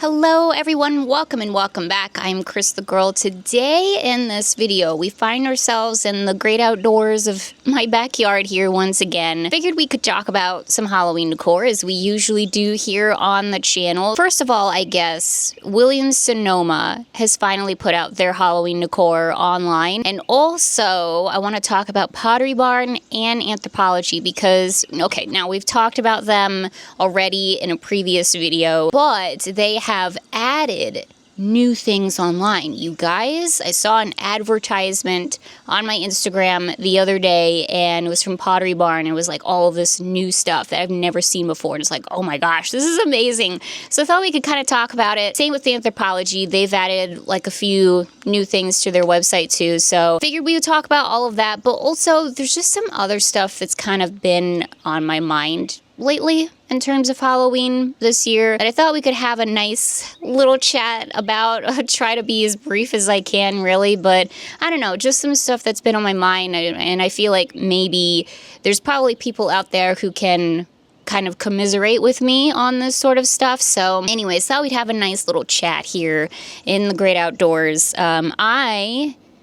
Hello everyone, welcome and welcome back. I'm CrisTheGirl. Today in this video, we find ourselves in the great outdoors of my backyard here once again. Figured we could talk about some Halloween decor as we usually do here on the channel. First of all, I guess, Sonoma has finally put out their Halloween decor online. And also, I want to talk about Pottery Barn and Anthropologie because, okay, now we've talked about them already in a previous video, but they have added new things online. You guys, I saw an advertisement on my Instagram the other day and it was from Pottery Barn. It was like all of this new stuff that I've never seen before. And it's like, oh my gosh, this is amazing. So I thought we could kind of talk about it. Same with the Anthropologie. They've added like a few new things to their website too. So figured we would talk about all of that. But also there's just some other stuff that's kind of been on my mind lately in terms of Halloween this year that I thought we could have a nice little chat about. Try to be as brief as I can, really, but I don't know, just some stuff that's been on my mind, and I feel like maybe there's probably people out there who can kind of commiserate with me on this sort of stuff. So anyways, thought we'd have a nice little chat here in the great outdoors.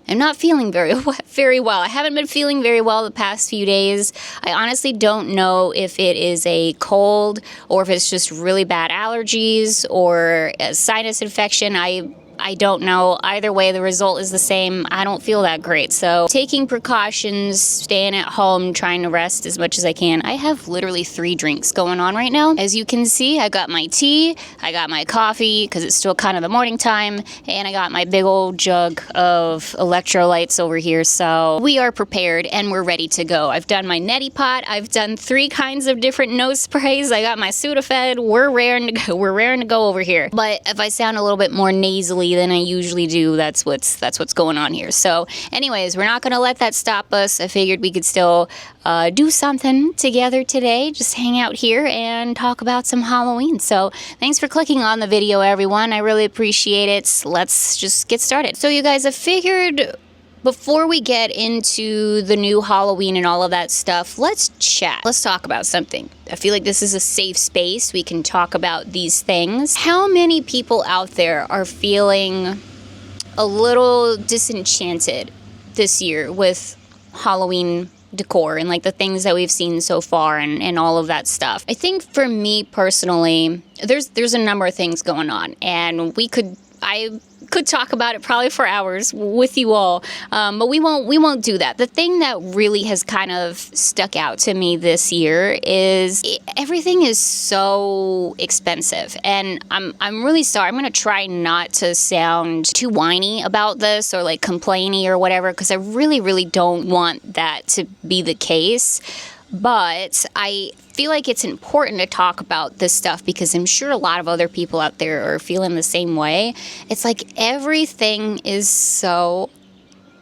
I'm not feeling very well. I haven't been feeling very well the past few days. I honestly don't know if it is a cold or if it's just really bad allergies or a sinus infection. I don't know. Either way, the result is the same. I don't feel that great. So taking precautions, staying at home, trying to rest as much as I can. I have literally 3 drinks going on right now. As you can see, I got my tea, I got my coffee because it's still kind of the morning time, and I got my big old jug of electrolytes over here. So we are prepared and we're ready to go. I've done my neti pot. I've done 3 kinds of different nose sprays. I got my Sudafed. We're raring to go. We're raring to go over here. But if I sound a little bit more nasally than I usually do, that's what's going on here. So anyways, we're not going to let that stop us. I figured we could still do something together today, just hang out here and talk about some Halloween. So thanks for clicking on the video, everyone. I really appreciate it. Let's just get started. So you guys, I figured before we get into the new Halloween and all of that stuff, let's chat. Let's talk about something. I feel like this is a safe space. We can talk about these things. How many people out there are feeling a little disenchanted this year with Halloween decor and like the things that we've seen so far and all of that stuff? I think for me personally, there's a number of things going on, and I could talk about it probably for hours with you all, but we won't do that. The thing that really has kind of stuck out to me this year is everything is so expensive, and I'm really sorry. I'm gonna try not to sound too whiny about this or like complainy or whatever, because I really don't want that to be the case. But I feel like it's important to talk about this stuff because I'm sure a lot of other people out there are feeling the same way. It's like everything is so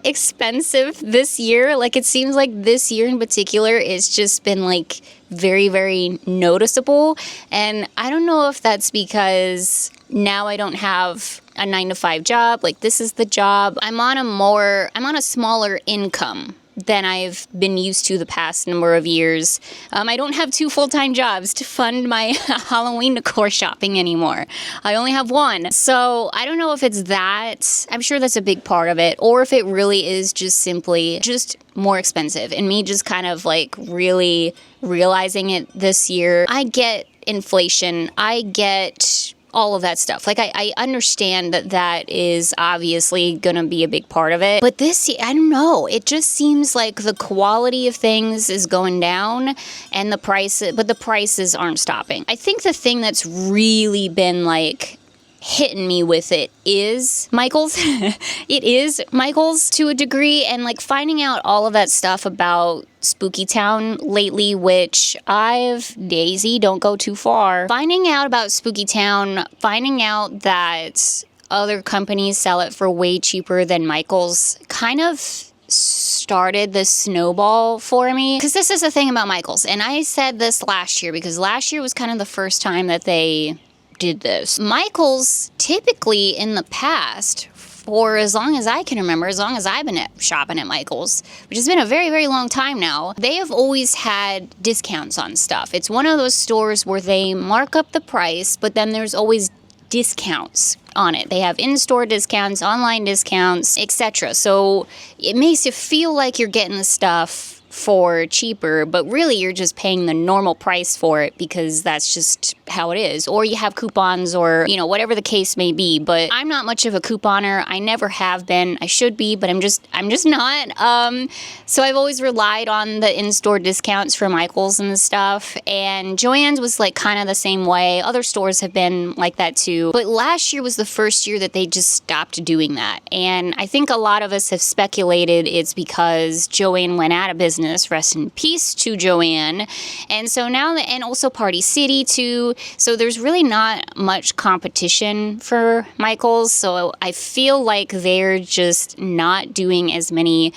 expensive this year. Like it seems like this year in particular it's just been like very noticeable. And I don't know if that's because now I don't have a 9-to-5 job. Like this is the job. I'm on a smaller income than I've been used to the past number of years. I don't have 2 full-time jobs to fund my Halloween decor shopping anymore. I only have 1. So I don't know if it's that. I'm sure that's a big part of it, or if it really is just simply just more expensive and me just kind of like really realizing it this year. I get inflation. I get all of that stuff. Like, I understand that is obviously gonna be a big part of it. But this, I don't know, it just seems like the quality of things is going down and the prices aren't stopping. I think the thing that's really been like hitting me with it is Michael's. It is Michael's to a degree, and like finding out all of that stuff about Spooky Town lately, which Daisy, don't go too far. Finding out about Spooky Town, finding out that other companies sell it for way cheaper than Michael's kind of started this snowball for me. Because this is the thing about Michael's, and I said this last year because last year was kind of the first time that they did this. Michael's typically in the past, for as long as I can remember, as long as I've been shopping at Michael's, which has been a very long time now, they have always had discounts on stuff. It's one of those stores where they mark up the price, but then there's always discounts on it. They have in-store discounts, online discounts, etc. So it makes you feel like you're getting the stuff for cheaper, but really you're just paying the normal price for it because that's just how it is. Or you have coupons or, you know, whatever the case may be. But I'm not much of a couponer. I never have been. I should be, but I'm just not. So I've always relied on the in-store discounts for Michael's and stuff. And Joann's was like kind of the same way. Other stores have been like that too. But last year was the first year that they just stopped doing that. And I think a lot of us have speculated it's because Joann went out of business. Rest in peace to Joann. And so now, and also Party City too. So there's really not much competition for Michael's. So I feel like they're just not doing as many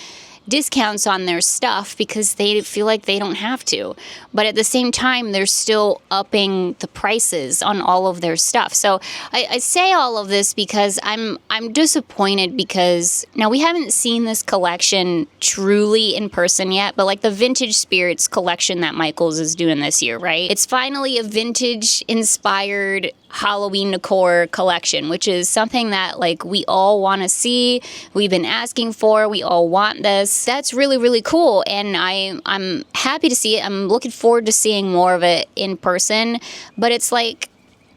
discounts on their stuff because they feel like they don't have to. But at the same time, they're still upping the prices on all of their stuff. So I say all of this because I'm disappointed because now we haven't seen this collection truly in person yet, but like the Vintage Spirits collection that Michael's is doing this year, right? It's finally a vintage inspired Halloween decor collection, which is something that like we all want to see. We've been asking for. We all want this. That's really, really cool, and I'm happy to see it. I'm looking forward to seeing more of it in person, but it's like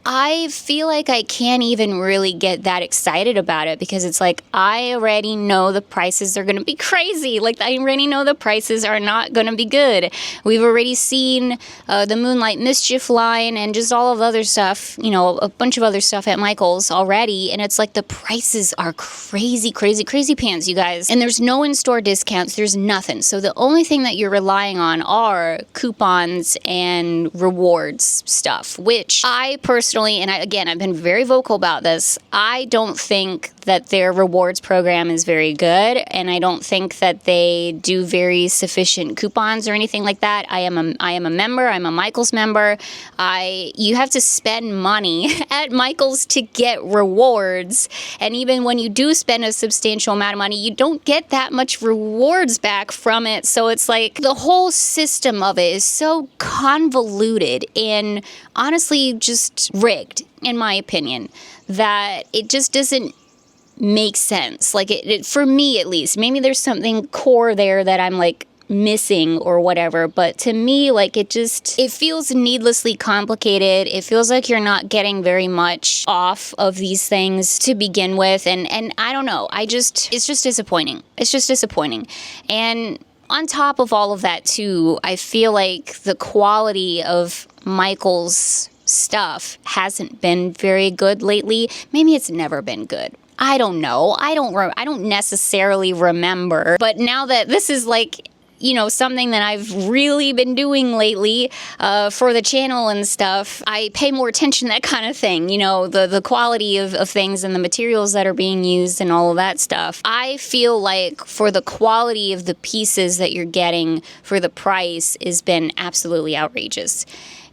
I feel like I can't even really get that excited about it because it's like I already know the prices are going to be crazy. Like I already know the prices are not going to be good. We've already seen the Moonlight Mischief line and just all of the other stuff, you know, a bunch of other stuff at Michael's already. And it's like the prices are crazy, crazy, crazy pants, you guys. And there's no in-store discounts. There's nothing. So the only thing that you're relying on are coupons and rewards stuff, which I personally, and I've been very vocal about this, I don't think that their rewards program is very good, and I don't think that they do very sufficient coupons or anything like that. I am a member. I'm a Michael's member. You have to spend money at Michael's to get rewards, and even when you do spend a substantial amount of money, you don't get that much rewards back from it. So it's like the whole system of it is so convoluted and honestly just rigged, in my opinion, that it just doesn't make sense. Like it for me at least. Maybe there's something core there that I'm like missing or whatever, but to me, like it feels needlessly complicated. It feels like you're not getting very much off of these things to begin with, and I don't know. It's just disappointing. It's just disappointing. And on top of all of that too, I feel like the quality of Michael's stuff hasn't been very good lately. Maybe it's never been good. I don't know. I don't necessarily remember. But now that this is like, you know, something that I've really been doing lately for the channel and stuff, I pay more attention to that kind of thing, you know, the quality of things and the materials that are being used and all of that stuff. I feel like for the quality of the pieces that you're getting for the price has been absolutely outrageous.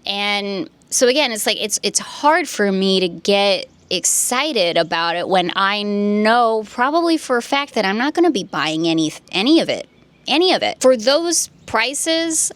And so again, it's like it's hard for me to get excited about it when I know probably for a fact that I'm not going to be buying any of it. For those prices,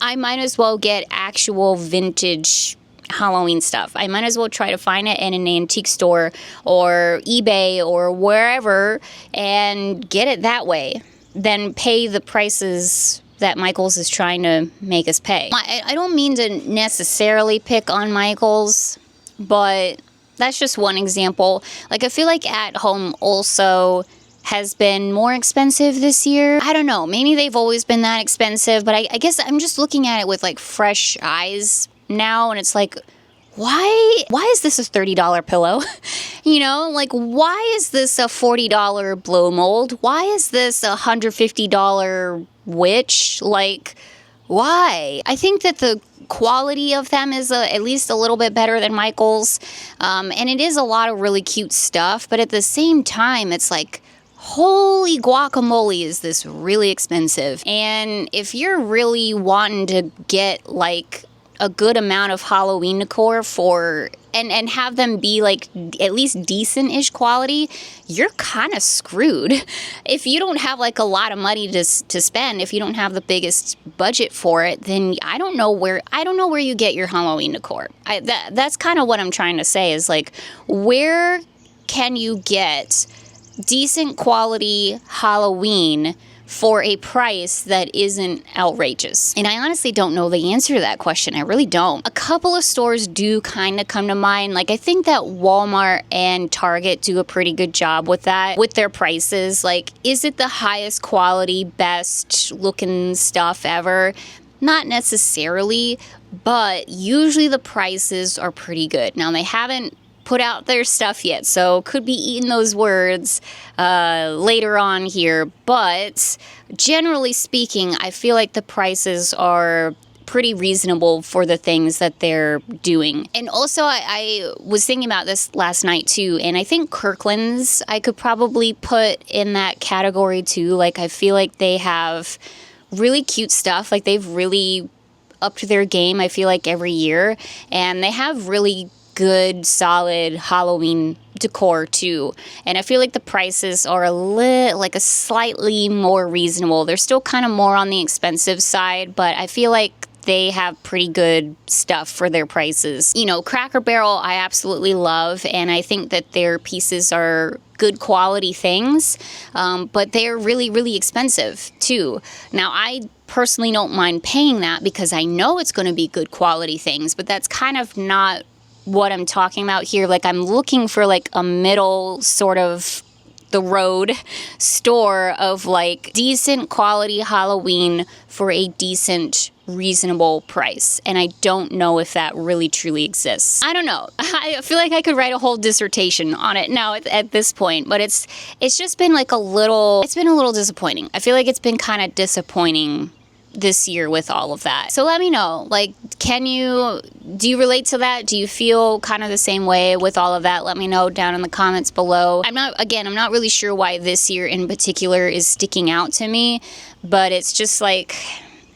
I might as well get actual vintage Halloween stuff. I might as well try to find it in an antique store or eBay or wherever and get it that way than pay the prices that Michael's is trying to make us pay. I don't mean to necessarily pick on Michael's, but that's just one example. Like, I feel like At Home also has been more expensive this year. I don't know. Maybe they've always been that expensive, but I guess I'm just looking at it with, like, fresh eyes now, and it's like, why is this a $30 pillow? You know, like, why is this a $40 blow mold? Why is this a $150 witch? Like, why? I think that the quality of them is at least a little bit better than Michael's, and it is a lot of really cute stuff, but at the same time, it's like, holy guacamole, is this really expensive? And if you're really wanting to get, like, a good amount of Halloween decor for and have them be like at least decent-ish quality, you're kind of screwed. If you don't have like a lot of money to spend, if you don't have the biggest budget for it, then I don't know where you get your Halloween decor. That's kind of what I'm trying to say, is like, where can you get decent quality Halloween for a price that isn't outrageous? And I honestly don't know the answer to that question. I really don't. A couple of stores do kind of come to mind. Like, I think that Walmart and Target do a pretty good job with that, with their prices. Like, is it the highest quality, best looking stuff ever? Not necessarily, but usually the prices are pretty good. Now, they haven't put out their stuff yet, so could be eating those words later on here, but generally speaking, I feel like the prices are pretty reasonable for the things that they're doing. And also, I was thinking about this last night too, and I think Kirkland's I could probably put in that category too. Like, I feel like they have really cute stuff. Like, they've really upped their game, I feel like, every year, and they have really good, solid Halloween decor too. And I feel like the prices are a slightly more reasonable. They're still kind of more on the expensive side, but I feel like they have pretty good stuff for their prices. You know, Cracker Barrel I absolutely love, and I think that their pieces are good quality things, but they're really, really expensive too. Now, I personally don't mind paying that because I know it's going to be good quality things, but that's kind of not what I'm talking about here. Like, I'm looking for like a middle sort of the road store of like decent quality Halloween for a decent, reasonable price. And I don't know if that really truly exists. I don't know. I feel like I could write a whole dissertation on it now at this point, but it's just been like it's been a little disappointing. I feel like it's been kind of disappointing this year with all of that. So let me know, like, do you relate to that? Do you feel kind of the same way with all of that? Let me know down in the comments below. I'm not really sure why this year in particular is sticking out to me, but it's just like,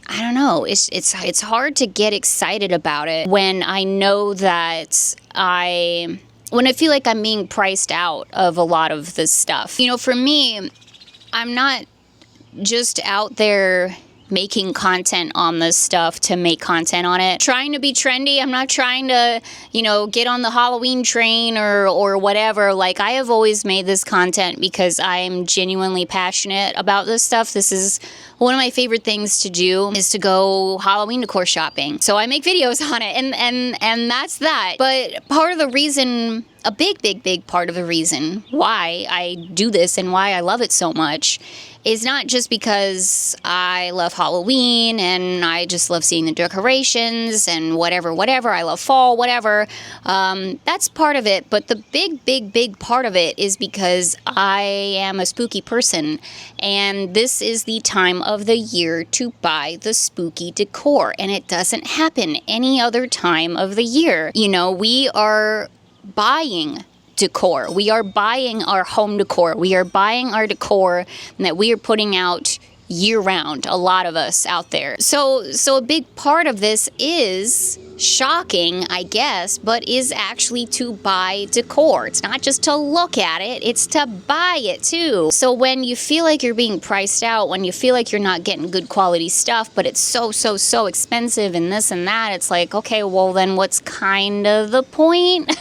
I don't know. It's hard to get excited about it when I know that when I feel like I'm being priced out of a lot of this stuff. You know, for me, I'm not just out there making content on this stuff to make content on it, trying to be trendy. I'm not trying to, get on the Halloween train or whatever. Like, I have always made this content because I'm genuinely passionate about this stuff. This is one of my favorite things to do, is to go Halloween decor shopping. So I make videos on it, and that's that. But part of the reason, a big part of the reason why I do this and why I love it so much is not just because I love Halloween and I just love seeing the decorations and whatever. I love fall, whatever. That's part of it. But the big part of it is because I am a spooky person. And this is the time of the year to buy the spooky decor. And it doesn't happen any other time of the year. We are buying decor. We are buying our home decor. We are buying our decor that we are putting out year round, a lot of us out there. So a big part of this is shocking, I guess, but is actually to buy decor. It's not just to look at it, it's to buy it too. So when you feel like you're being priced out, when you feel like you're not getting good quality stuff, but it's so expensive and this and that, it's like, okay, well then what's kind of the point?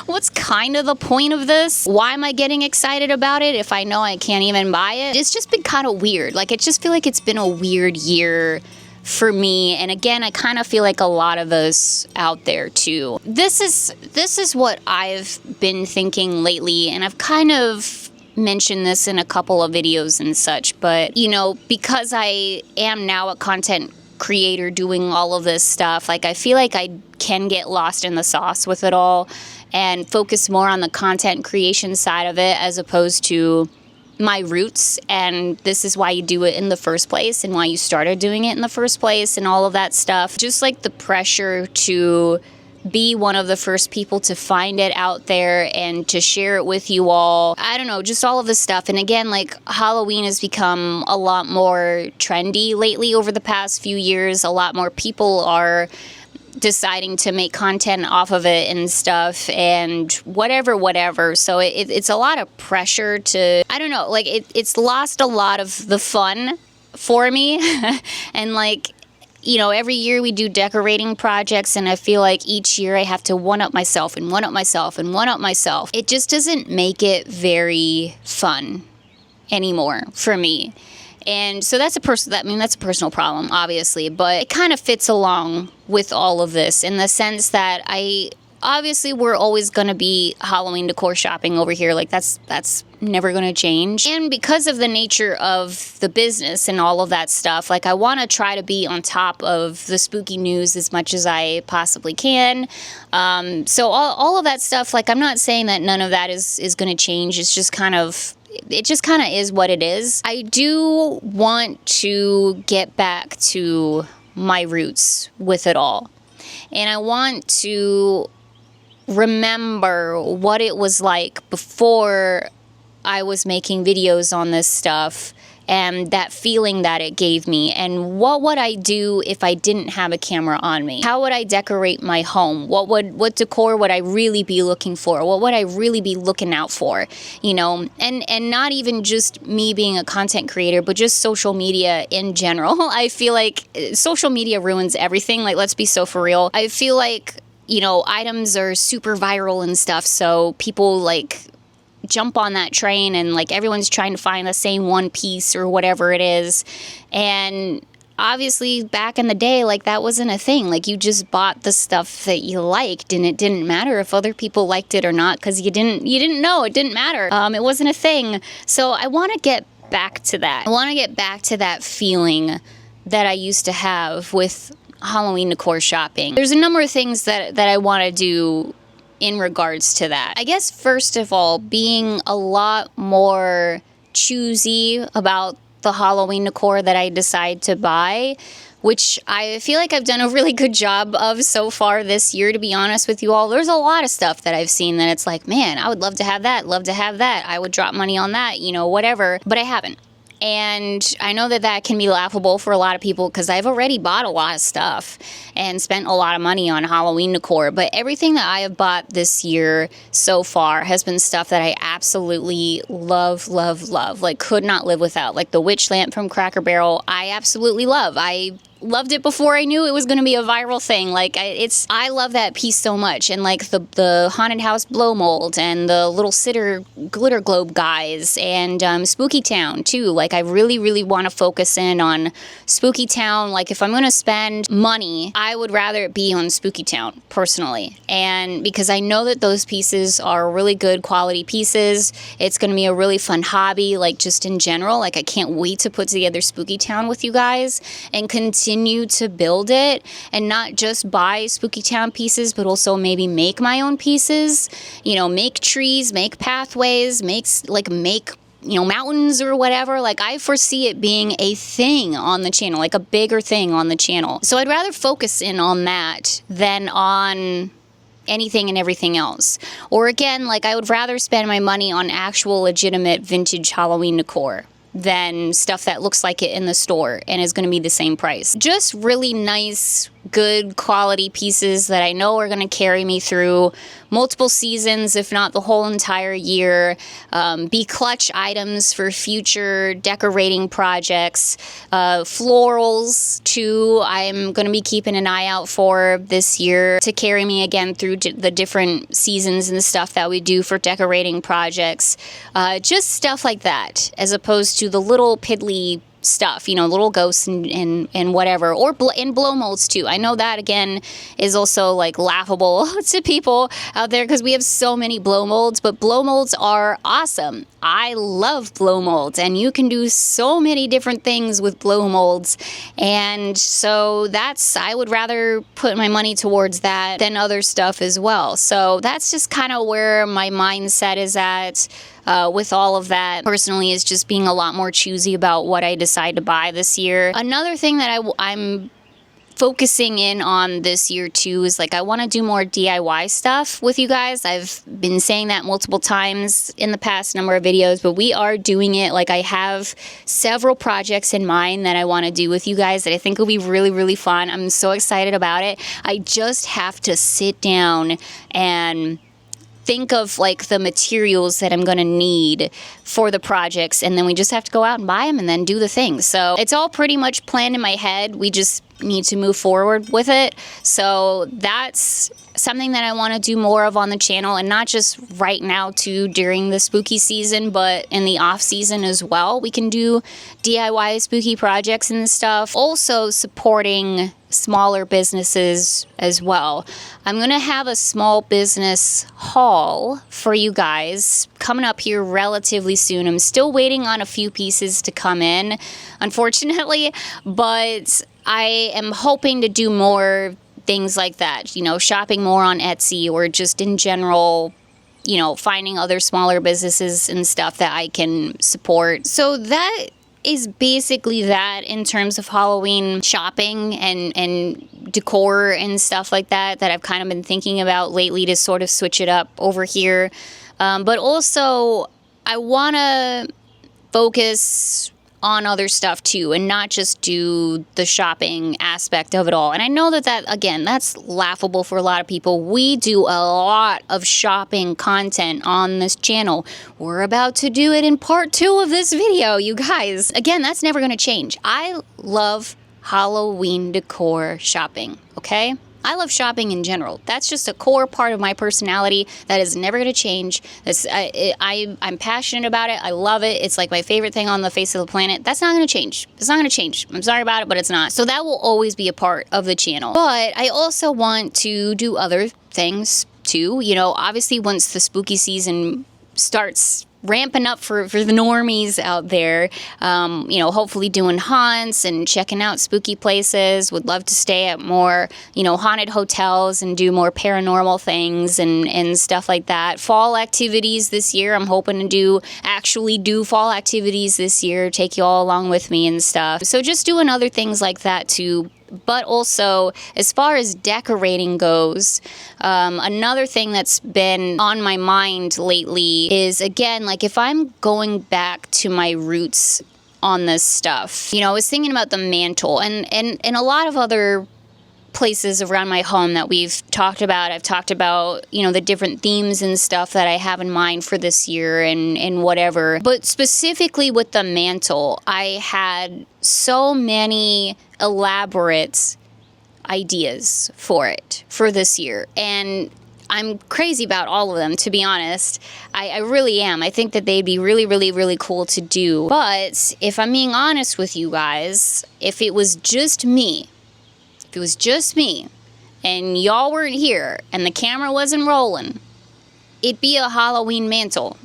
What's kind of the point of this? Why am I getting excited about it if I know I can't even buy it? It's just been kind of weird. Like, I just feel like it's been a weird year for me, and again, I kind of feel like a lot of us out there too. This is what I've been thinking lately, and I've kind of mentioned this in a couple of videos and such, but because I am now a content creator doing all of this stuff, like, I feel like I can get lost in the sauce with it all and focus more on the content creation side of it as opposed to my roots, and this is why you do it in the first place and why you started doing it in the first place and all of that stuff. Just like the pressure to be one of the first people to find it out there and to share it with you all. I don't know, just all of this stuff. And again, like, Halloween has become a lot more trendy lately over the past few years. A lot more people are deciding to make content off of it and stuff and whatever. So it's a lot of pressure to, I don't know, like it's lost a lot of the fun for me. And like, you know, every year we do decorating projects, and I feel like each year I have to one-up myself and one-up myself and one-up myself. It just doesn't make it very fun anymore for me. And so that's a personal problem, obviously, but it kind of fits along with all of this in the sense that obviously we're always going to be Halloween decor shopping over here. Like that's never going to change. And because of the nature of the business and all of that stuff, like I want to try to be on top of the spooky news as much as I possibly can. So all of that stuff, like I'm not saying that none of that is going to change. It just kind of is what it is. I do want to get back to my roots with it all. And I want to remember what it was like before I was making videos on this stuff, and that feeling that it gave me, and what would I do if I didn't have a camera on me? How would I decorate my home? What decor would I really be looking for? What would I really be looking out for? You know, and not even just me being a content creator, but just social media in general. I feel like social media ruins everything. Like, let's be so for real. I feel like, you know, items are super viral and stuff, so people like jump on that train, and like everyone's trying to find the same one piece or whatever it is. And obviously back in the day, like that wasn't a thing. Like you just bought the stuff that you liked, and it didn't matter if other people liked it or not, because you didn't know. It didn't matter. It wasn't a thing. So I want to get back to that. I want to get back to that feeling that I used to have with Halloween decor shopping. There's a number of things that I want to do in regards to that. I guess first of all, being a lot more choosy about the Halloween decor that I decide to buy, which I feel like I've done a really good job of so far this year, to be honest with you all. There's a lot of stuff that I've seen that it's like, man, I would love to have that, I would drop money on that, you know, whatever, but I haven't. And I know that can be laughable for a lot of people, because I've already bought a lot of stuff and spent a lot of money on Halloween decor. But everything that I have bought this year so far has been stuff that I absolutely love. Like, could not live without. Like the witch lamp from Cracker Barrel, I absolutely love. I loved it before I knew it was going to be a viral thing. Like, I love that piece so much. And like the haunted house blow mold and the little sitter glitter globe guys, and Spooky Town too. Like, I really want to focus in on Spooky Town. Like, if I'm going to spend money, I would rather it be on Spooky Town personally. And because I know that those pieces are really good quality pieces, it's going to be a really fun hobby, like just in general. Like, I can't wait to put together Spooky Town with you guys and continue to build it, and not just buy Spooky Town pieces, but also maybe make my own pieces, you know, make trees, make pathways, make you know, mountains or whatever. Like, I foresee it being a thing on the channel, like a bigger thing on the channel. So I'd rather focus in on that than on anything and everything else. Or again, like, I would rather spend my money on actual legitimate vintage Halloween decor than stuff that looks like it in the store and is going to be the same price. Just really nice, good quality pieces that I know are going to carry me through multiple seasons, if not the whole entire year. Be clutch items for future decorating projects. Florals too, I'm going to be keeping an eye out for this year to carry me again through the different seasons and stuff that we do for decorating projects. Just stuff like that, as opposed to the little piddly stuff, you know, little ghosts and whatever, or in blow molds too. I know that again is also like laughable to people out there, because we have so many blow molds, but blow molds are awesome. I love blow molds, and you can do so many different things with blow molds. And so I would rather put my money towards that than other stuff as well. So that's just kind of where my mindset is at. With all of that, personally, is just being a lot more choosy about what I decide to buy this year. Another thing that I'm focusing in on this year too is like I want to do more DIY stuff with you guys. I've been saying that multiple times in the past number of videos, but we are doing it. Like I have several projects in mind that I want to do with you guys that I think will be really, really fun. I'm so excited about it. I just have to sit down and think of like the materials that I'm going to need for the projects, and then we just have to go out and buy them and then do the things. So it's all pretty much planned in my head. We just need to move forward with it. So that's something that I want to do more of on the channel, and not just right now too during the spooky season, but in the off season as well. We can do DIY spooky projects and stuff. Also supporting smaller businesses as well. I'm going to have a small business haul for you guys coming up here relatively soon. I'm still waiting on a few pieces to come in, unfortunately, but I am hoping to do more things like that, you know, shopping more on Etsy, or just in general, you know, finding other smaller businesses and stuff that I can support. So that is basically that in terms of Halloween shopping and decor and stuff like that I've kind of been thinking about lately to sort of switch it up over here. But also I want to focus on other stuff too, and not just do the shopping aspect of it all. And I know that again, that's laughable for a lot of people. We do a lot of shopping content on this channel. We're about to do it in part 2 of this video, you guys. Again, that's never going to change. I love Halloween decor shopping, okay? I love shopping in general. That's just a core part of my personality that is never going to change. I'm passionate about it. I love it. It's like my favorite thing on the face of the planet. That's not going to change. It's not going to change. I'm sorry about it, but it's not. So that will always be a part of the channel. But I also want to do other things too. You know, obviously once the spooky season starts ramping up for the normies out there, you know, hopefully doing haunts and checking out spooky places. Would love to stay at more, you know, haunted hotels and do more paranormal things and stuff like that. Fall activities this year, I'm hoping to actually do fall activities this year, take you all along with me and stuff. So just doing other things like that too. But also, as far as decorating goes, another thing that's been on my mind lately is, again, like if I'm going back to my roots on this stuff, you know, I was thinking about the mantle and a lot of other places around my home that we've talked about. I've talked about, you know, the different themes and stuff that I have in mind for this year and whatever. But specifically with the mantle, I had so many elaborate ideas for it for this year. And I'm crazy about all of them, to be honest. I really am. I think that they'd be really, really, really cool to do. But if I'm being honest with you guys, if it was just me, and y'all weren't here and the camera wasn't rolling, it'd be a Halloween mantle.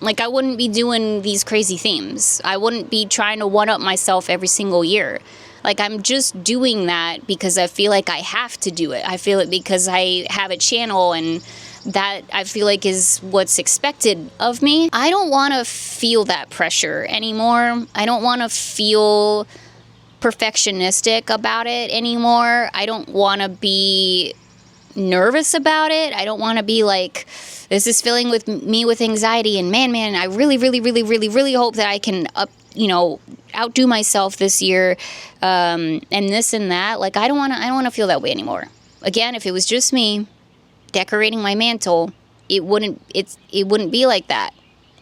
Like, I wouldn't be doing these crazy themes. I wouldn't be trying to one-up myself every single year. Like, I'm just doing that because I feel like I have to do it. I feel it because I have a channel and that I feel like is what's expected of me. I don't want to feel that pressure anymore. I don't want to feel perfectionistic about it anymore. I don't want to be nervous about it. I don't want to be like, this is filling with me with anxiety and man, I really, really, really, really, really hope that I can outdo myself this year, and this and that. Like, I don't want to feel that way anymore. Again, if it was just me decorating my mantle, it wouldn't be like that.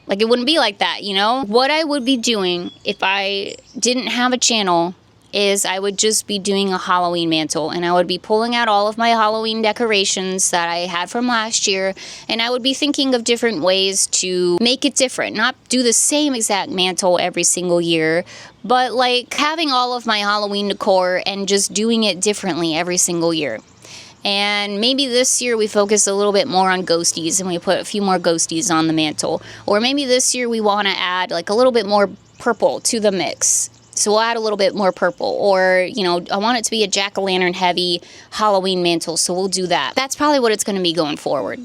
Like, it wouldn't be like that, you know? What I would be doing if I didn't have a channel is I would just be doing a Halloween mantle, and I would be pulling out all of my Halloween decorations that I had from last year, and I would be thinking of different ways to make it different, not do the same exact mantle every single year, but like having all of my Halloween decor and just doing it differently every single year. And maybe this year we focus a little bit more on ghosties and we put a few more ghosties on the mantle. Or maybe this year we want to add like a little bit more purple to the mix. So we'll add a little bit more purple. Or, you know, I want it to be a jack-o'-lantern heavy Halloween mantle, so we'll do that. That's probably what it's going to be going forward.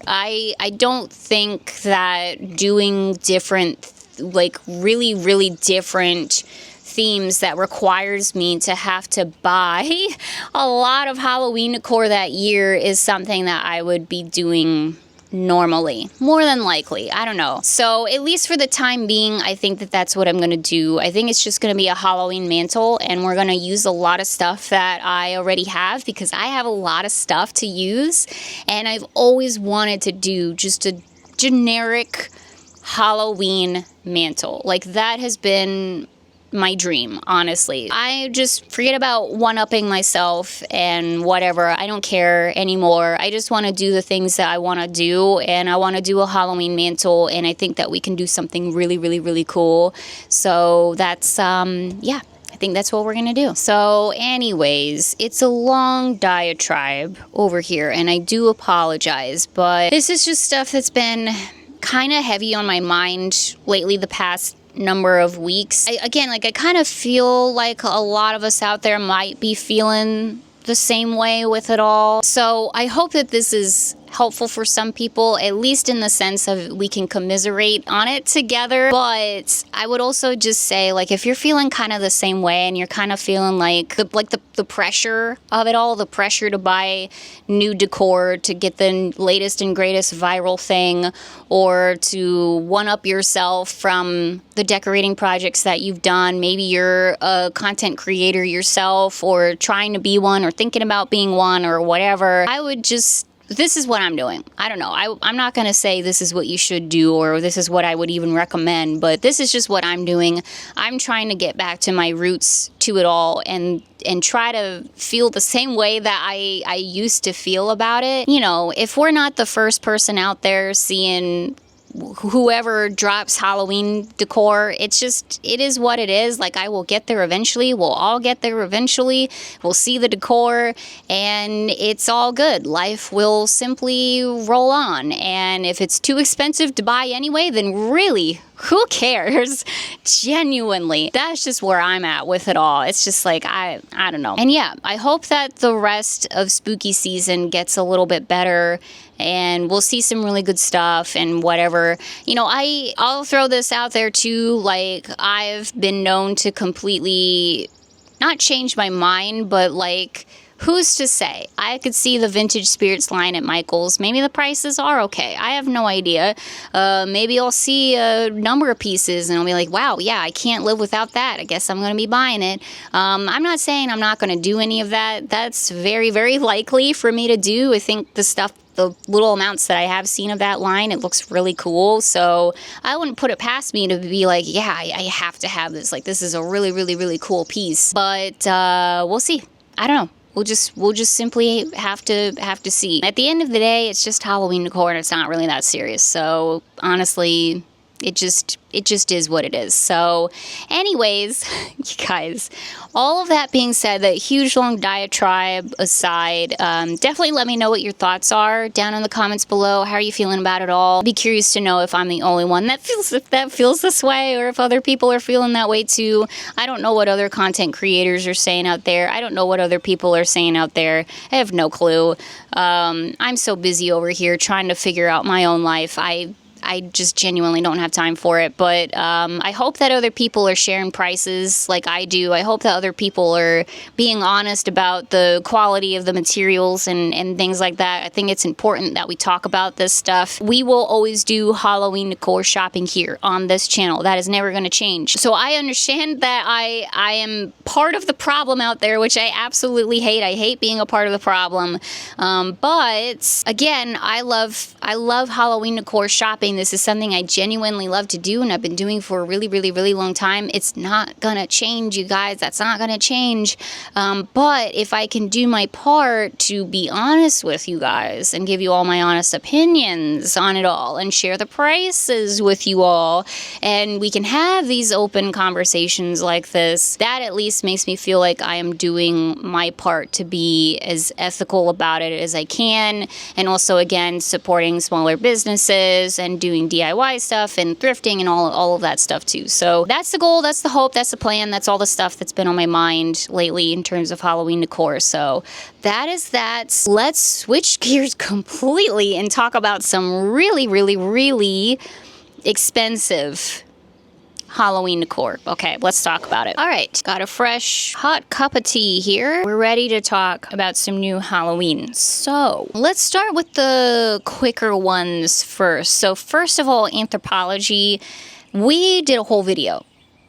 I don't think that doing different, like really, really different themes that requires me to have to buy a lot of Halloween decor that year is something that I would be doing normally, more than likely. I don't know. So at least for the time being, I think that that's what I'm going to do. I think it's just going to be a Halloween mantle, and we're going to use a lot of stuff that I already have because I have a lot of stuff to use, and I've always wanted to do just a generic Halloween mantle. Like, that has been my dream, honestly. I just forget about one-upping myself and whatever. I don't care anymore. I just want to do the things that I want to do, and I want to do a Halloween mantle, and I think that we can do something really, really, really cool. So that's, yeah. I think that's what we're gonna do. So anyways, it's a long diatribe over here, and I do apologize, but this is just stuff that's been kind of heavy on my mind lately the past number of weeks. I kind of feel like a lot of us out there might be feeling the same way with it all. So I hope that this is helpful for some people, at least in the sense of we can commiserate on it together. But I would also just say, like, if you're feeling kind of the same way and you're kind of feeling like the pressure of it all, the pressure to buy new decor, to get the latest and greatest viral thing, or to one-up yourself from the decorating projects that you've done. Maybe you're a content creator yourself, or trying to be one, or thinking about being one, or whatever. I would just, this is what I'm doing. I don't know. I'm not going to say this is what you should do or this is what I would even recommend, but this is just what I'm doing. I'm trying to get back to my roots to it all and try to feel the same way that I used to feel about it. You know, if we're not the first person out there seeing whoever drops Halloween decor, it is what it is. Like, I will get there eventually. We'll all get there eventually. We'll see the decor, and it's all good. Life will simply roll on. And if it's too expensive to buy anyway, then really, who cares? Genuinely. That's just where I'm at with it all. It's just like, I don't know. And yeah, I hope that the rest of spooky season gets a little bit better, and we'll see some really good stuff and whatever. You know, I'll throw this out there too. Like, I've been known to completely not change my mind, but like, who's to say? I could see the vintage spirits line at Michael's. Maybe the prices are okay. I have no idea. Maybe I'll see a number of pieces and I'll be like, wow, yeah, I can't live without that. I guess I'm going to be buying it. I'm not saying I'm not going to do any of that. That's very, very likely for me to do. I think the little amounts that I have seen of that line, it looks really cool. So I wouldn't put it past me to be like, yeah, I have to have this. Like, this is a really, really, really cool piece. But we'll see. I don't know. We'll just simply have to see. At the end of the day, it's just Halloween decor, and it's not really that serious. So honestly, it just is what it is. So anyways, you guys, all of that being said, that huge long diatribe aside, definitely let me know what your thoughts are down in the comments below. How are you feeling about it all? Be curious to know if I'm the only one that feels this way, or if other people are feeling that way too. I don't know what other content creators are saying out there. I don't know what other people are saying out there. I have no clue. I'm so busy over here trying to figure out my own life. I just genuinely don't have time for it. But I hope that other people are sharing prices like I do. I hope that other people are being honest about the quality of the materials and things like that. I think it's important that we talk about this stuff. We will always do Halloween decor shopping here on this channel. That is never going to change. So I understand that I am part of the problem out there, which I absolutely hate. I hate being a part of the problem. But again, I love Halloween decor shopping. This is something I genuinely love to do, and I've been doing for a really, really, really long time. It's not gonna change, you guys. That's not gonna change. But if I can do my part to be honest with you guys and give you all my honest opinions on it all and share the prices with you all, and we can have these open conversations like this, that at least makes me feel like I am doing my part to be as ethical about it as I can, and also, again, supporting smaller businesses and doing DIY stuff and thrifting and all of that stuff too. So that's the goal, that's the hope, that's the plan, that's all the stuff that's been on my mind lately in terms of Halloween decor. So that is that. Let's switch gears completely and talk about some really, really, really expensive Halloween decor. Okay, let's talk about it. All right, got a fresh hot cup of tea here. We're ready to talk about some new Halloween. So let's start with the quicker ones first. So first of all, Anthropologie. We did a whole video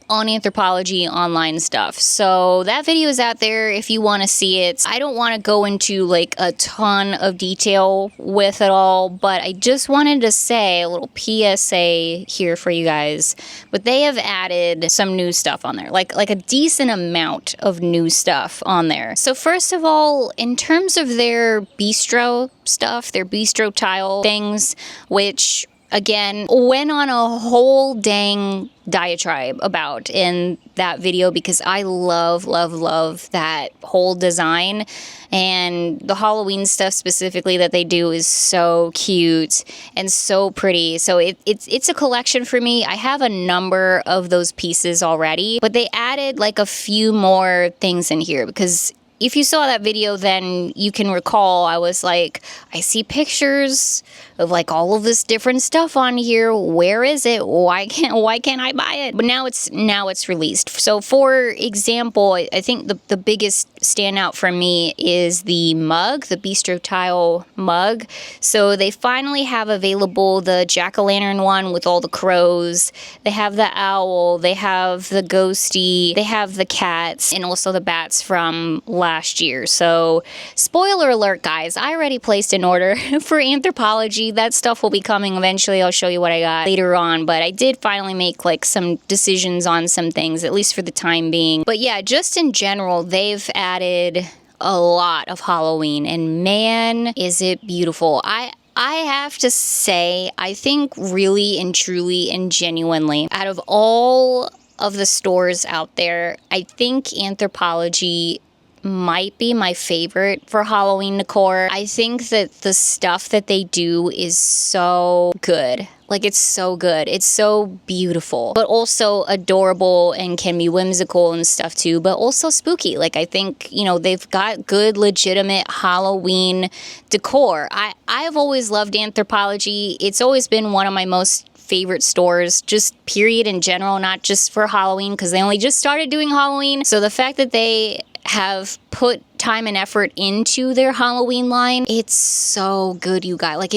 on Anthropologie online stuff. So that video is out there if you want to see it. I don't want to go into like a ton of detail with it all, but I just wanted to say a little PSA here for you guys. But they have added some new stuff on there, like a decent amount of new stuff on there. So first of all, in terms of their bistro stuff, their bistro tile things, which again, went on a whole dang diatribe about in that video because I love that whole design, and the Halloween stuff specifically that they do is so cute and so pretty. So it's a collection for me. I have a number of those pieces already, but they added like a few more things in here because if you saw that video, then you can recall I was like, I see pictures of like all of this different stuff on here. Where is it? Why can't I buy it? But now it's released. So for example, I think the biggest standout for me is the mug, the bistro tile mug. So they finally have available the jack-o'-lantern one with all the crows. They have the owl. They have the ghosty. They have the cats and also the bats from last year. So spoiler alert, guys, I already placed an order for Anthropologie. That stuff will be coming eventually. I'll show you what I got later on, but I did finally make like some decisions on some things, at least for the time being. But yeah, just in general, they've added a lot of Halloween, and man, is it beautiful. I have to say, I think really and truly and genuinely, out of all of the stores out there, I think Anthropologie might be my favorite for Halloween decor. I think that the stuff that they do is so good. Like, it's so good. It's so beautiful, but also adorable and can be whimsical and stuff too, but also spooky. Like, I think, you know, they've got good, legitimate Halloween decor. I've always loved Anthropologie. It's always been one of my most favorite stores, just period in general, not just for Halloween, because they only just started doing Halloween. So the fact that they have put time and effort into their Halloween line, it's so good, you guys. Like,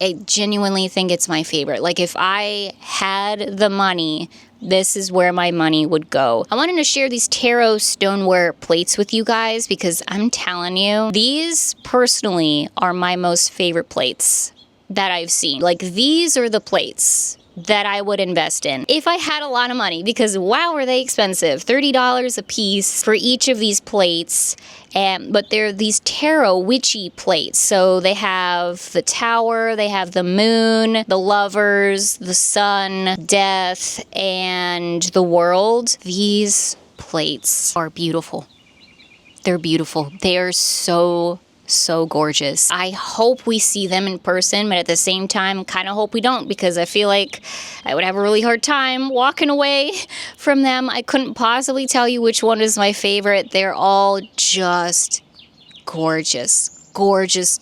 I genuinely think it's my favorite. Like, if I had the money, this is where my money would go. I wanted to share these tarot stoneware plates with you guys because I'm telling you, these personally are my most favorite plates that I've seen. Like, these are the plates that I would invest in if I had a lot of money, because wow, are they expensive. $30 a piece for each of these plates. But they're these tarot witchy plates. So they have the tower, they have the moon, the lovers, the sun, death, and the world. These plates are beautiful. They're beautiful. They are so gorgeous. I hope we see them in person, but at the same time, kind of hope we don't, because I feel like I would have a really hard time walking away from them. I couldn't possibly tell you which one is my favorite. They're all just gorgeous. Gorgeous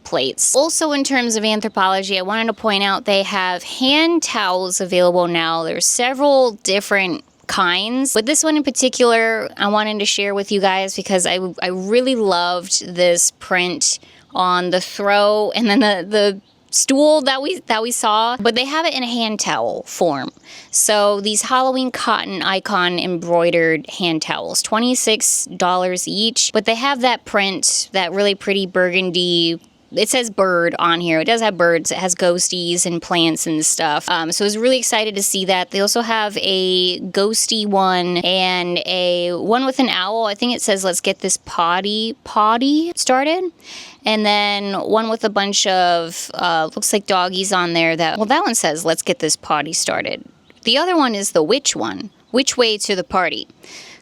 plates. Also, in terms of Anthropologie, I wanted to point out they have hand towels available now. There's several different kinds, but this one in particular I wanted to share with you guys because I really loved this print on the throw and then the stool that we saw, but they have it in a hand towel form. So these Halloween cotton icon embroidered hand towels, $26 each, but they have that print, that really pretty burgundy. It says bird on here. It does have birds. It has ghosties and plants and stuff. So I was really excited to see that. They also have a ghosty one and a one with an owl. I think it says, let's get this potty started. And then one with a bunch of, looks like doggies on there that one says, let's get this potty started. The other one is the witch one. Which way to the party?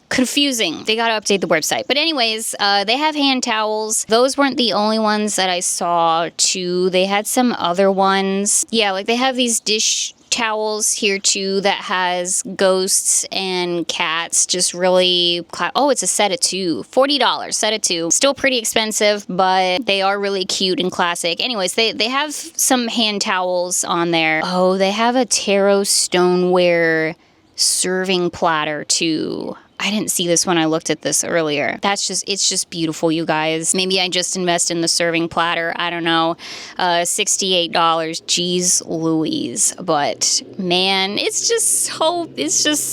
Confusing. They gotta update the website. But anyways, they have hand towels. Those weren't the only ones that I saw too. They had some other ones. Yeah, like they have these dish towels here too that has ghosts and cats. Just really, oh, it's a set of 2, $40 set of 2. Still pretty expensive, but they are really cute and classic. Anyways, they have some hand towels on there. Oh, they have a tarot stoneware serving platter too. I didn't see this when I looked at this earlier. It's just beautiful, you guys. Maybe I just invest in the serving platter. I don't know. $68. Jeez Louise. But man, it's just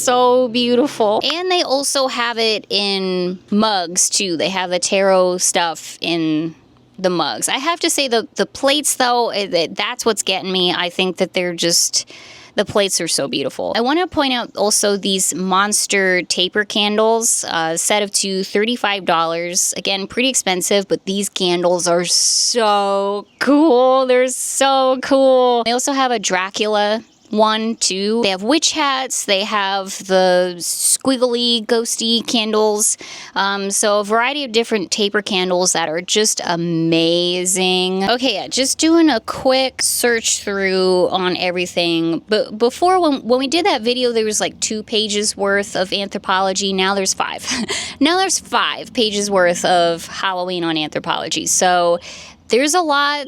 so beautiful. And they also have it in mugs too. They have the tarot stuff in the mugs. I have to say the plates though, that's what's getting me. I think that the plates are so beautiful. I want to point out also these monster taper candles, set of 2, $35. Again, pretty expensive, but these candles are so cool. They're so cool. They also have a Dracula one, too. They have witch hats. They have the squiggly, ghosty candles. So a variety of different taper candles that are just amazing. Okay, yeah, just doing a quick search through on everything. But before, when we did that video, there was like 2 pages worth of Anthropologie. Now there's 5. Now there's 5 pages worth of Halloween on Anthropologie. So there's a lot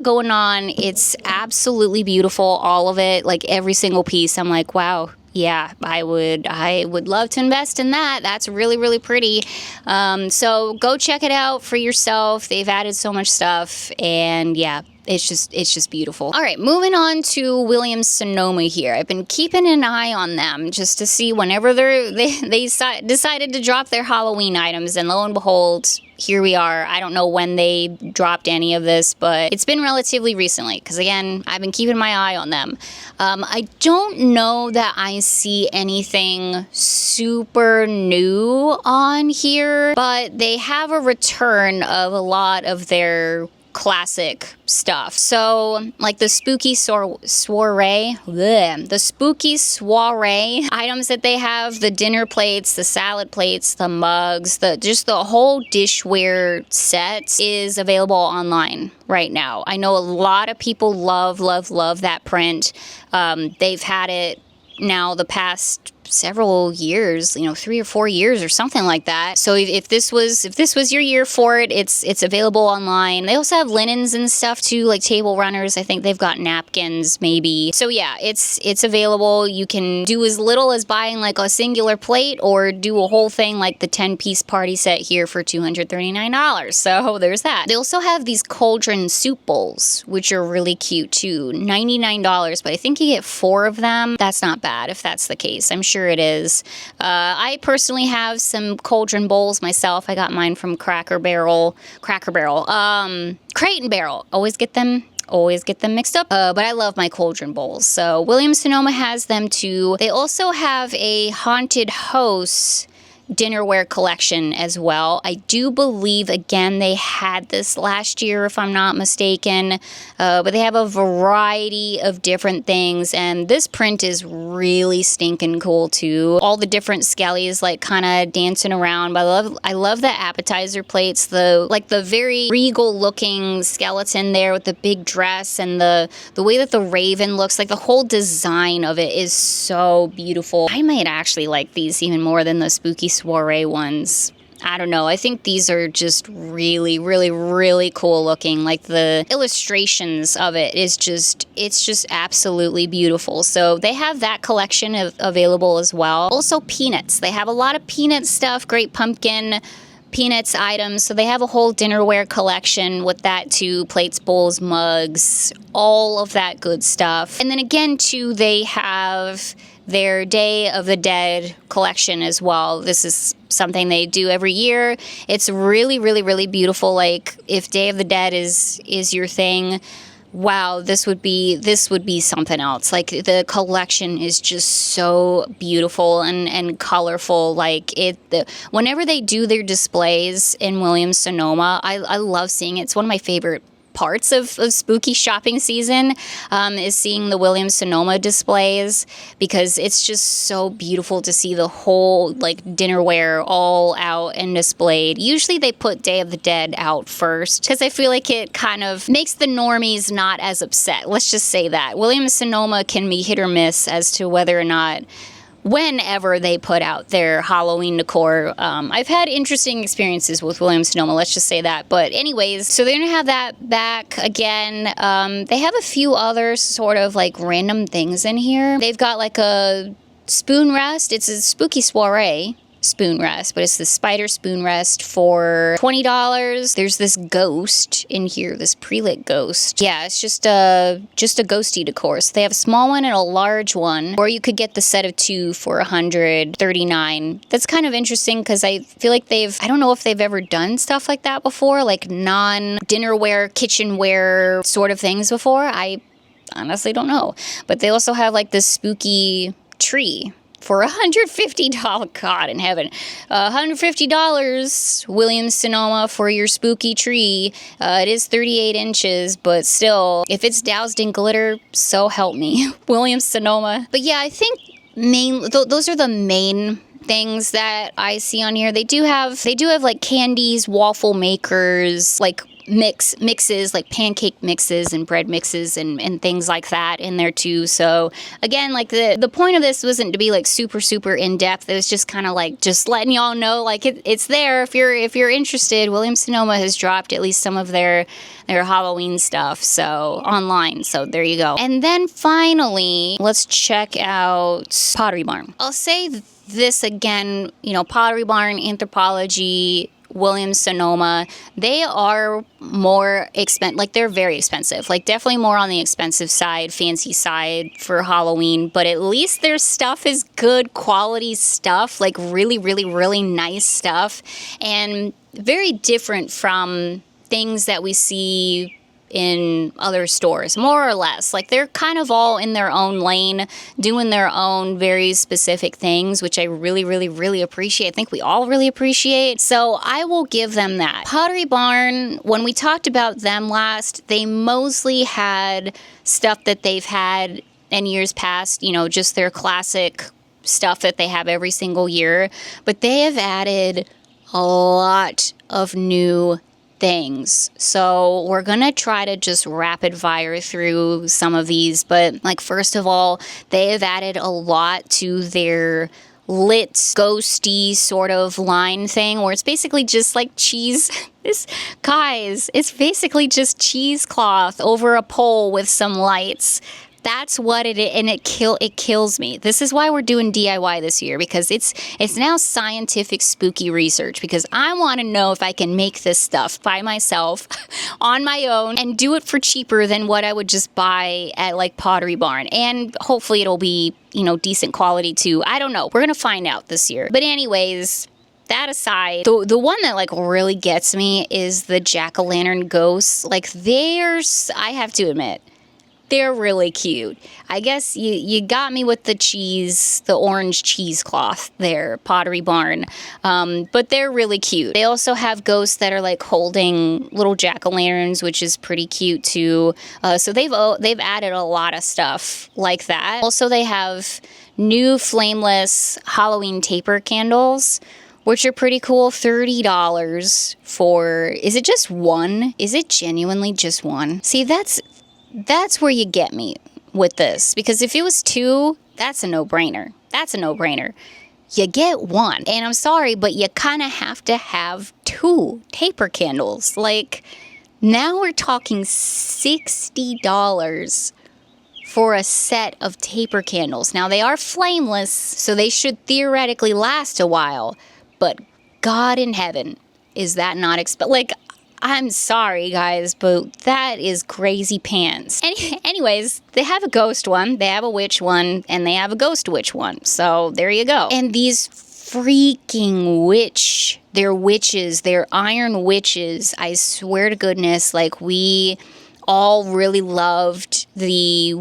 going on. It's absolutely beautiful, all of it, like every single piece. I'm like, wow, yeah, I would love to invest in that. That's really, really pretty. So go check it out for yourself. They've added so much stuff, and yeah, it's just beautiful. All right, moving on to Williams-Sonoma here. I've been keeping an eye on them just to see whenever they decided to drop their Halloween items, and lo and behold, here we are. I don't know when they dropped any of this, but it's been relatively recently because, again, I've been keeping my eye on them. I don't know that I see anything super new on here, but they have a return of a lot of their classic stuff. So, like the spooky soiree items that they have, the dinner plates, the salad plates, the mugs, just the whole dishware set is available online right now. I know a lot of people love that print. They've had it now the past several years, 3 or 4 years or something like that. So if this was your year for it, it's available online. They also have linens and stuff too, like table runners. I think they've got napkins maybe. So yeah, it's available. You can do as little as buying like a singular plate or do a whole thing like the 10-piece party set here for $239. So there's that. They also have these cauldron soup bowls, which are really cute too. $99, but I think you get 4 of them. That's not bad if that's the case. I'm sure it is. I personally have some cauldron bowls myself. I got mine from Crate and Barrel. Always get them mixed up. But I love my cauldron bowls. So Williams-Sonoma has them too. They also have a haunted house dinnerware collection as well. I do believe, again, they had this last year, if I'm not mistaken, but they have a variety of different things, and this print is really stinking cool too. All the different skellies like kind of dancing around, but I love the appetizer plates, the very regal looking skeleton there with the big dress, and the way that the raven looks, like the whole design of it is so beautiful. I might actually like these even more than the spooky soiree ones. I don't know. I think these are just really, really, really cool looking. Like the illustrations of it it's just absolutely beautiful. So they have that collection available as well. Also peanuts. They have a lot of peanut stuff, great pumpkin peanuts items. So they have a whole dinnerware collection with that too. Plates, bowls, mugs, all of that good stuff. And then again too, they have their Day of the Dead collection as well. This is something they do every year. It's really, really, really beautiful. Like if Day of the Dead is your thing, wow, this would be something else. Like the collection is just so beautiful and colorful. Like whenever they do their displays in Williams-Sonoma, I love seeing it. It's one of my favorite parts of spooky shopping season is seeing the Williams-Sonoma displays, because it's just so beautiful to see the whole like dinnerware all out and displayed. Usually they put Day of the Dead out first because I feel like it kind of makes the normies not as upset. Let's just say that. Williams-Sonoma can be hit or miss as to whether or not whenever they put out their Halloween decor. I've had interesting experiences with Williams-Sonoma, let's just say that. But anyways, so they're gonna have that back again. They have a few other sort of like random things in here. They've got like a spoon rest. It's a spooky soiree spoon rest, but it's the spider spoon rest for $20. There's this ghost in here, this pre-lit ghost. Yeah, it's just a ghosty decor. So they have a small one and a large one, or you could get the set of two for $139. That's kind of interesting because I feel like I don't know if they've ever done stuff like that before, like non-dinnerware, kitchenware sort of things before. I honestly don't know. But they also have like this spooky tree for $150, God in heaven, $150, Williams-Sonoma, for your spooky tree. It is 38 inches, but still, if it's doused in glitter, so help me, Williams-Sonoma. But yeah, I think those are the main things that I see on here. They do have like candies, waffle makers, like mixes, like pancake mixes and bread mixes and things like that in there too. So again, like the point of this wasn't to be like super in-depth. It was just kind of like just letting y'all know like it's there if you're interested. Williams-Sonoma has dropped at least some of their Halloween stuff so online. So there you go. And then finally, let's check out Pottery Barn. I'll say this again, Pottery Barn, Anthropologie, Williams-Sonoma, they are more expensive. Like, they're very expensive. Like, definitely more on the expensive side, fancy side for Halloween. But at least their stuff is good quality stuff. Like, really, really, really nice stuff. And very different from things that we see in other stores, more or less. Like, they're kind of all in their own lane, doing their own very specific things, which I really, really, really appreciate. I think we all really appreciate. So I will give them that. Pottery Barn, when we talked about them last, they mostly had stuff that they've had in years past, just their classic stuff that they have every single year. But they have added a lot of new things. So we're gonna try to just rapid fire through some of these, but like, first of all, they have added a lot to their lit ghosty sort of line thing, where it's basically just like cheese. It's basically just cheesecloth over a pole with some lights. That's what it is, and it kills me. This is why we're doing DIY this year, because it's now scientific spooky research, because I want to know if I can make this stuff by myself on my own and do it for cheaper than what I would just buy at like Pottery Barn. And hopefully it'll be, decent quality too. I don't know. We're going to find out this year. But anyways, that aside, the one that like really gets me is the jack-o'-lantern ghosts. Like, I have to admit, they're really cute. I guess you got me with the orange cheesecloth there, Pottery Barn. But they're really cute. They also have ghosts that are like holding little jack-o'-lanterns, which is pretty cute too. So they've added a lot of stuff like that. Also, they have new flameless Halloween taper candles, which are pretty cool. $30 for, is it just one? Is it genuinely just one? See, that's where you get me with this, because if it was two, that's a no-brainer. You get one. And I'm sorry, but you kind of have to have two taper candles. Like, now we're talking $60 for a set of taper candles. Now, they are flameless, so they should theoretically last a while. But God in heaven, is that not like, I'm sorry, guys, but that is crazy pants. Anyways, they have a ghost one, they have a witch one, and they have a ghost witch one. So there you go. And these freaking they're witches, they're iron witches. I swear to goodness, like, we all really loved the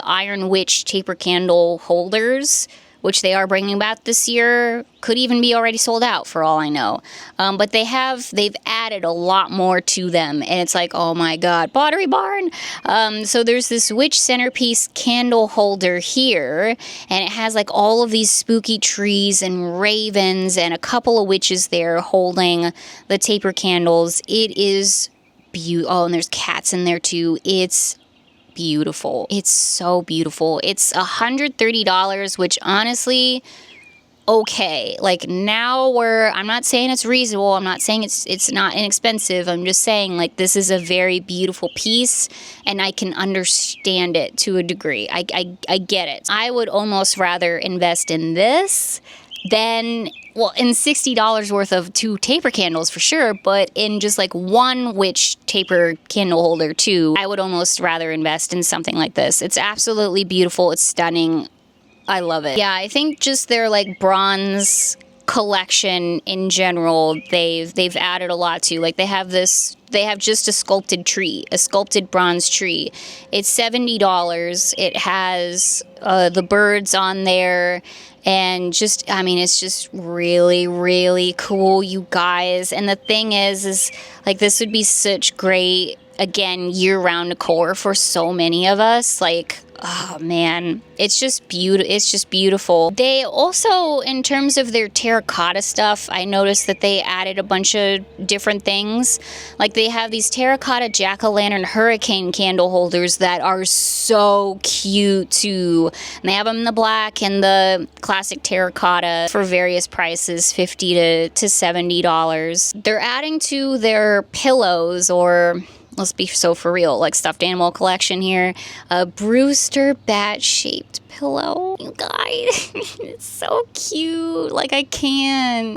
iron witch taper candle holders which they are bringing back this year. Could even be already sold out for all I know. But they've added a lot more to them, and it's like, oh my god, Pottery Barn! So there's this witch centerpiece candle holder here, and it has like all of these spooky trees and ravens and a couple of witches there holding the taper candles. It is beautiful. Oh, and there's cats in there too. It's beautiful. It's so beautiful. It's $130, which honestly, okay, like now I'm not saying it's reasonable. I'm not saying it's not inexpensive. I'm just saying like this is a very beautiful piece, and I can understand it to a degree. I get it. I would almost rather invest in this than, well, in $60 worth of 2 taper candles for sure, but in just like one witch taper candle holder too, I would almost rather invest in something like this. It's absolutely beautiful. It's stunning. I love it. Yeah, I think just their like bronze collection in general, they've added a lot to. Like they have just a sculpted tree, a sculpted bronze tree. It's $70. It has the birds on there. And just, I mean, it's just really, really cool, you guys. And the thing is like this would be such great, again, year-round decor for so many of us. Like, oh man, it's just beautiful. It's just beautiful. They also, in terms of their terracotta stuff, I noticed that they added a bunch of different things. Like they have these terracotta jack-o'-lantern hurricane candle holders that are so cute too. And they have them in the black and the classic terracotta for various prices, $50 to $70. They're adding to their pillows, or let's be so for real, like stuffed animal collection here, a Brewster bat-shaped pillow. You guys, it's so cute. Like I can,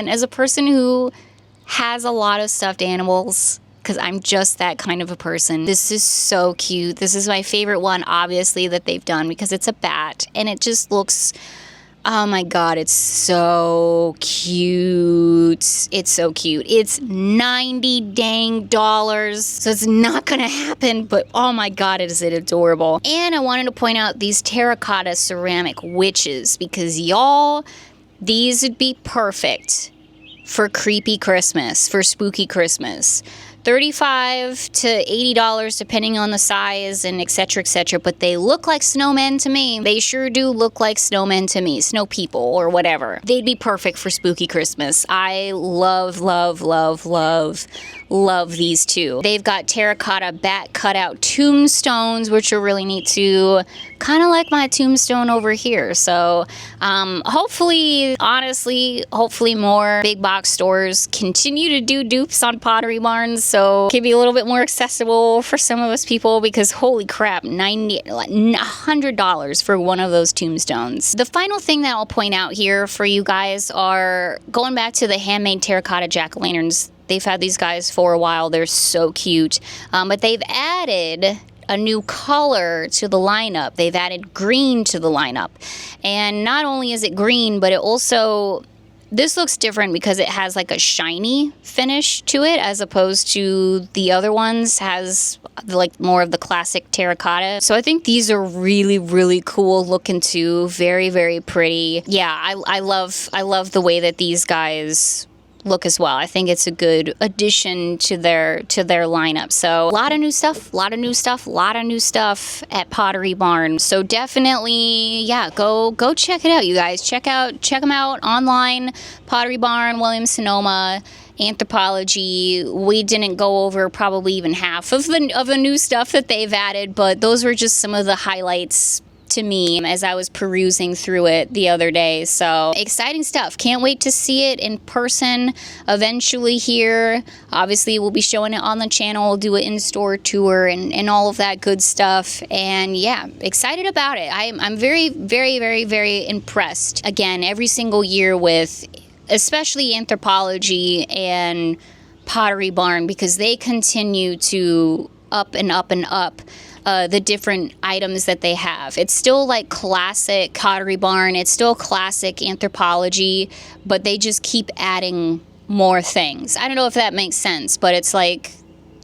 as a person who has a lot of stuffed animals, because I'm just that kind of a person. This is so cute. This is my favorite one, obviously, that they've done, because it's a bat, and it just looks, oh my god, it's so cute. It's so cute. It's $90 dang, so it's not gonna happen, but oh my god, is it adorable. And I wanted to point out these terracotta ceramic witches, because y'all, these would be perfect for creepy Christmas, for spooky Christmas. $35 to $80 depending on the size and etc., but they look like snowmen to me. They sure do look like snowmen to me, snow people or whatever. They'd be perfect for spooky Christmas. I love, love, love, love, love these two. They've got terracotta bat cutout tombstones, which are really neat too. Kind of like my tombstone over here. So hopefully, honestly, hopefully more big box stores continue to do dupes on Pottery Barns, so it can be a little bit more accessible for some of us people, because holy crap, $100 for one of those tombstones. The final thing that I'll point out here for you guys are going back to the handmade terracotta jack-o'-lanterns. They've had these guys for a while. They're so cute. But they've added a new color to the lineup. They've added green to the lineup. And not only is it green, but it also, this looks different because it has like a shiny finish to it, as opposed to the other ones has like more of the classic terracotta. So I think these are really, really cool looking too. Very, very pretty. Yeah, I love the way that these guys look as well. I think it's a good addition to their lineup. So a lot of new stuff at Pottery Barn. So definitely, yeah, go check it out, you guys. Check them out online. Pottery Barn, Williams Sonoma, Anthropologie. We didn't go over probably even half of the new stuff that they've added, but those were just some of the highlights to me as I was perusing through it the other day. So exciting stuff. Can't wait to see it in person eventually here. Obviously, we'll be showing it on the channel. We'll do an in-store tour and all of that good stuff. And yeah, excited about it. I'm very, very, very, very impressed. Again, every single year with especially Anthropologie and Pottery Barn, because they continue to up and up and up the different items that they have. It's still like classic Pottery Barn, it's still classic Anthropologie, but they just keep adding more things. I don't know if that makes sense, but it's like,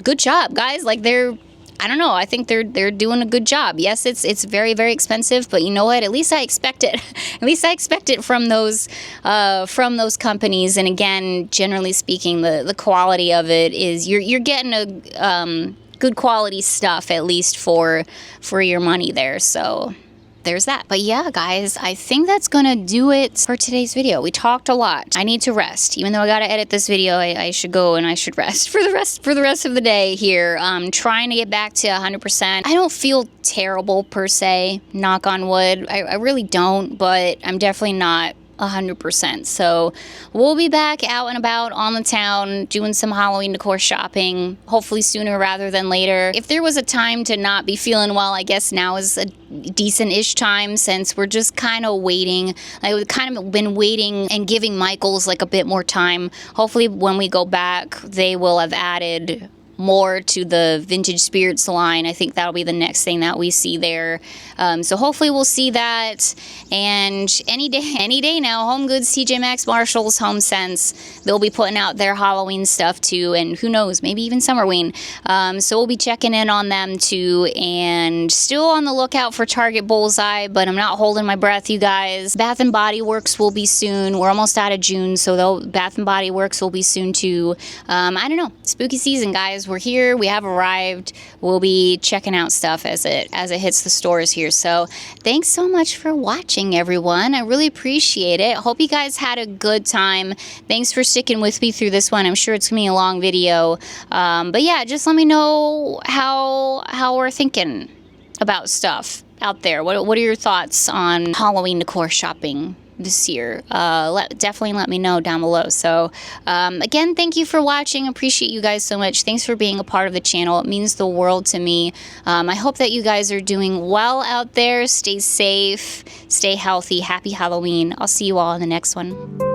good job, guys. Like, they're I don't know. I think they're doing a good job. Yes, it's very, very expensive, but you know what? At least I expect it. At least I expect it from those companies. And again, generally speaking, the quality of it is you're getting a good quality stuff, at least for your money there. So there's that. But yeah, guys, I think that's gonna do it for today's video. We talked a lot. I need to rest. Even though I gotta edit this video, I should go and I should rest for the rest of the day here. Trying to get back to 100%. I don't feel terrible per se, knock on wood. I really don't, but I'm definitely not 100%. So we'll be back out and about on the town doing some Halloween decor shopping, hopefully sooner rather than later. If there was a time to not be feeling well, I guess now is a decent-ish time, since we're just kind of waiting. Like, we've kind of been waiting and giving Michael's like a bit more time. Hopefully when we go back, they will have added more to the vintage spirits line. I think that'll be the next thing that we see there. So hopefully we'll see that. And any day now, Home Goods, TJ Maxx, Marshalls, Home Sense, they'll be putting out their Halloween stuff too, and who knows, maybe even Summerween. So we'll be checking in on them too, and still on the lookout for Target Bullseye, but I'm not holding my breath, you guys. Bath and Body Works will be soon. We're almost out of June, so Bath and Body Works will be soon too. I don't know, spooky season, guys. We're here, we have arrived. We'll be checking out stuff as it hits the stores here. So thanks so much for watching, everyone. I really appreciate it. Hope you guys had a good time. Thanks for sticking with me through this one. I'm sure it's gonna be a long video, but yeah, just let me know how we're thinking about stuff out there. What are your thoughts on Halloween decor shopping this year? Definitely let me know down below. So again, thank you for watching. Appreciate you guys so much. Thanks for being a part of the channel. It means the world to me. I hope that you guys are doing well out there. Stay safe, stay healthy. Happy Halloween. I'll see you all in the next one.